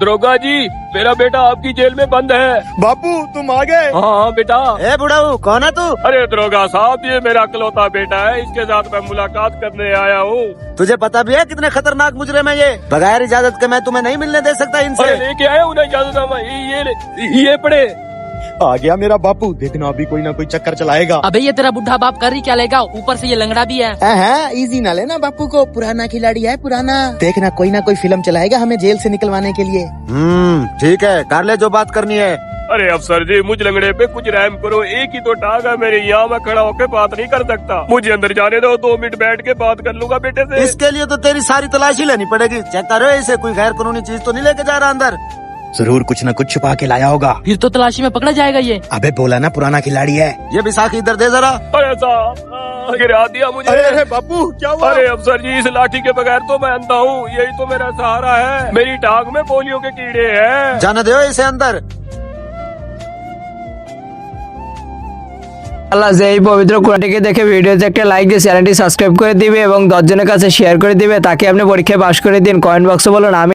दरोगा जी, मेरा बेटा आपकी जेल में बंद है। बापू तुम आ गए। हाँ बेटा। ए बुढ़ाऊ, कौन है तू? अरे दरोगा साहब, ये मेरा इकलौता बेटा है, इसके साथ मैं मुलाकात करने आया हूँ। तुझे पता भी है कितने खतरनाक मुजरिम है ये? बगैर इजाजत के मैं तुम्हें नहीं मिलने दे सकता इनसे। अरे लेके आया उन्हें इजाजतनामा, ये पढ़े। आ गया मेरा बापू, देखना अभी कोई ना कोई चक्कर चलाएगा। अबे ये तेरा बुढ़ा बाप कर ही क्या लेगा, ऊपर से ये लंगड़ा भी है। इजी ना लेना बापू को, पुराना खिलाड़ी है पुराना। देखना कोई ना कोई फिल्म चलाएगा हमें जेल से निकलवाने के लिए। ठीक है, कर ले जो बात करनी है। अरे अफसर जी, मुझ लंगड़े पे कुछ रहम करो, एक ही तो टांग है मेरे, यहाँ मैं खड़ा होकर बात नहीं कर सकता। मुझे अंदर जाने दो, 2 मिनट बैठ के बात कर लूंगा बेटे से। इसके लिए तो तेरी सारी तलाशी लेनी पड़ेगी। चेक करो इसे, कोई गैर कानूनी चीज तो नहीं लेके जा रहा अंदर। जरूर कुछ न कुछ छुपा के लाया होगा। फिर तो तलाशी में पकड़ा जाएगा ये। अबे बोला ना पुराना खिलाड़ी है। ये विसाखी इधर दे जरा। अरे साहब, गिरा दिया मुझे। अरे बापू क्या हुआ? अरे अफसर जी, इस लाठी के बगैर तो मैं अंधा हूँ, यही तो मेरा सहारा है। मेरी टांग में पोलियो के कीड़े हैं। जाने दो इसे अंदर। আল্লাহ যে এই পবিত্র কোরআনটিকে দেখে ভিডিওতে একটা লাইক দিয়ে চ্যানেলটি সাবস্ক্রাইব করে দিবে এবং 10 জনের কাছে শেয়ার করে দিবে, তাকে আপনি পরীক্ষায় পাশ করে দিন। কমেন্ট বক্সে বলুন আমি